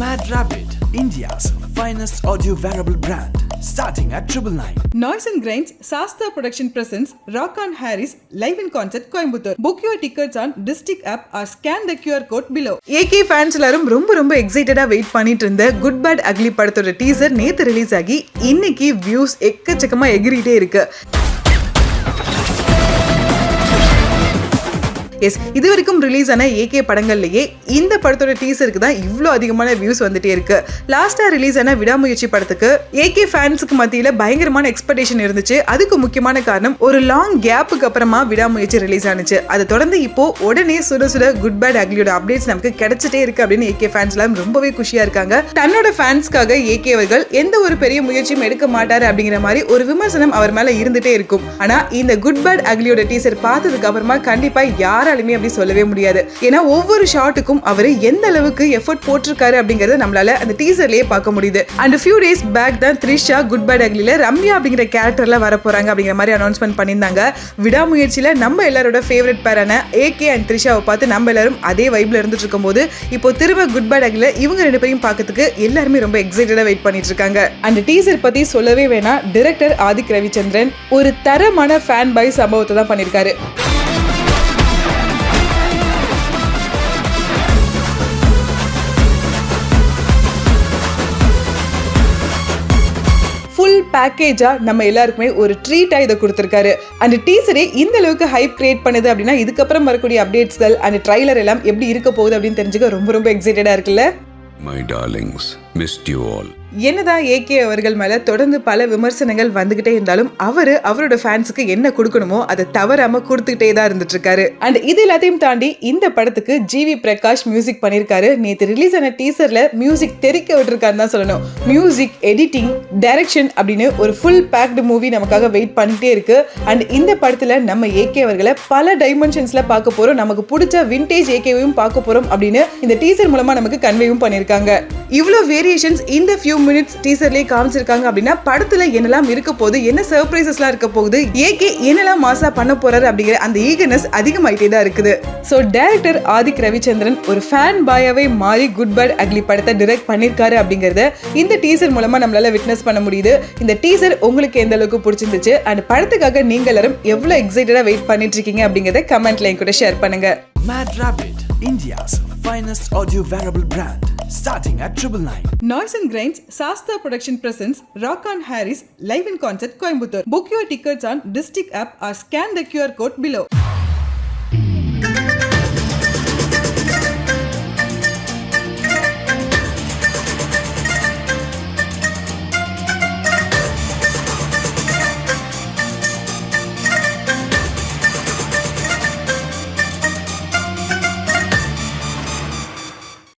Mad Rabbit, India's finest audio wearable brand, starting at 999. Noise and Grinds, Sasta Production presents Rock on Harris live in concert Coimbatore. Book your tickets on District app or scan the QR code below. AK fans எல்லாரும் ரொம்ப எக்ஸைட்டடா wait பண்ணிட்டு இருந்த good bad ugly படத்தோட teaser நேத்து release ஆகி இன்னைக்கு views எக்கச்சக்கமா எகிரிட்டே இருக்கு. எஸ், இது வரைக்கும் ரிலீஸ் ஆன ஏகே படங்கள்லயே இந்த படத்தோட டீசருக்கு தான் இவ்வளோ அதிகமான வியூஸ் வந்துட்டே இருக்கு. லாஸ்டா ரிலீஸ் ஆன விடாமுயற்சி படத்துக்கு ஏகே ஃபேன்ஸுக்கு மத்தியில பயங்கரமான எக்ஸ்பெக்டேஷன் இருந்துச்சு. அதுக்கு முக்கியமான காரணம் ஒரு லாங் கேப்புக்கு அப்புறமா விடாமுயற்சி ரிலீஸ் ஆனிச்சு. அதை தொடர்ந்து இப்போ உடனே சுட குட் பேட் அக்லியோட அப்டேட்ஸ் நமக்கு கிடைச்சிட்டே இருக்கு அப்படின்னு ஏகே ஃபேன்ஸ் எல்லாம் ரொம்பவே குஷியா இருக்காங்க. தன்னோட ஃபேன்ஸ்க்காக ஏகே அவர்கள் எந்த ஒரு பெரிய முயற்சியும் எடுக்க மாட்டாரு அப்படிங்கிற மாதிரி ஒரு விமர்சனம் அவர் மேல இருந்துட்டே இருக்கும். ஆனா இந்த குட் பேட் அக்லியோட டீசர் பார்த்ததுக்கு அப்புறமா கண்டிப்பா யாராலுமே அப்படி சொல்லவே முடியாது. ஏன்னா ஒவ்வொரு ஷாட்டுக்கும் அவரு எந்த அளவுக்கு எஃபர்ட் போட்டிருக்காரு அப்படிங்கறத நம்மளால அந்த டீசர்லயே பார்க்க முடியுது. அண்ட் ஃபியூ டேஸ் பேக் தான் த்ரிஷா குட் பேட் அக்லில ரம்யா அப்படிங்கிற கேரக்டர்ல வர போறாங்க அப்படிங்கிற மாதிரி அனௌன்ஸ்மெண்ட் பண்ணியிருந்தாங்க. விடாமுயற்சியில நம்ம எல்லாரோட ஃபேவரட் பேரான ஏகே அண்ட் த்ரிஷாவை பார்த்து நம்ம எல்லாரும் அதே வைப்ல இருந்துட்டு இருக்கும் போது இப்போ திரும்ப குட் பேட் அக்லில இவங்க ரெண்டு பேரையும் பார்க்கறதுக்கு எல்லாருமே ரொம்ப எக்ஸைட்டடா வெயிட் பண்ணிட்டு இருக்காங்க. அந்த டீசர் பத்தி சொல்லவே வேணாம். டைரக்டர் ஆதிக் ரவிச்சந்திரன் ஒரு தரமான ஃபேன் பாய் சம்பவத்தை தான் பண்ணிருக்காரு. ஃபுல் பேக்கேஜா நம்ம எல்லாருக்குமே ஒரு ட்ரீட்டா இதை கொடுத்திருக்காரு. அந்த டீசரே இந்த அளவுக்கு ஹைப் கிரியேட் பண்ணுது அப்படின்னா இதுக்கப்புறம் வரக்கூடிய அப்டேட்ஸ்கள் அந்த ட்ரைலர் எல்லாம் எப்படி இருக்க போகுது அப்படின்னு தெரிஞ்சுக்க ரொம்ப எக்ஸைட்டடா இருக்குல்ல. My darlings, missed you all. என்னதான் ஏகே அவர்கள் மேல தொடர்ந்து பல விமர்சனங்கள் வந்துகிட்டே இருந்தாலும் அவரோட ஃபேன்ஸுக்கு என்ன கொடுக்கணுமோ அதை தவறாம கொடுத்துக்கிட்டே தான் இருந்துட்டு இருக்காரு. அண்ட் இது எல்லாத்தையும் தாண்டி இந்த படத்துக்கு ஜிவி பிரகாஷ் மியூசிக் பண்ணிருக்காரு. நேத்து ரிலீஸ் ஆன டீசர்ல மியூசிக் தெரிக்க விட்டுருக்காருன்னு தான் சொல்லணும். மியூசிக், எடிட்டிங், டைரக்ஷன் அப்படின்னு ஒரு ஃபுல் பேக்டு மூவி நமக்காக வெயிட் பண்ணிட்டே இருக்கு. அண்ட் இந்த படத்துல நம்ம ஏகே அவர்களை பல டைமென்ஷன்ஸ்ல பார்க்க போறோம். நமக்கு பிடிச்ச விண்டேஜ் ஏகேவையும் பார்க்க போறோம் அப்படின்னு இந்த டீசர் மூலமா நமக்கு கன்வேவும் பண்ணிருக்காங்க. இவ்வளோ வேரியேஷன்ஸ் இந்த ஃபியூ மினிட்ஸ் டீசர்லயே காமிச்சிருக்காங்க அப்படின்னா படத்துல என்னெல்லாம் இருக்க போகுது, என்ன சர்ப்ரைசஸ்லாம் இருக்க போகுது, ஏகே என்னெல்லாம் மாசா பண்ண போறாரு அப்படிங்கிற அந்த ஈகர்னஸ் அதிகமாயிட்டே தான் இருக்குது. ஸோ டைரக்டர் ஆதிக் ரவிச்சந்திரன் ஒரு ஃபேன் பாயாவே மாறி குட் பேட் அக்லி படத்தை டைரக்ட் பண்ணிருக்காரு அப்படிங்கறத இந்த டீசர் மூலமா நம்மளால விட்னஸ் பண்ண முடியுது. இந்த டீசர் உங்களுக்கு எந்த அளவுக்கு பிடிச்சிருந்துச்சு அண்ட் படத்துக்காக நீங்க எல்லாரும் எவ்வளவு எக்ஸைட்டடா வெயிட் பண்ணிட்டு இருக்கீங்க அப்படிங்கறத கமெண்ட்ல கூட ஷேர் பண்ணுங்க. Mad Rabbit, India's finest audio wearable brand, starting at 999. Noise and Grinds, Sasta Production presents Rock on Harris live in concert Coimbatore. Book your tickets on District app or scan the QR code below.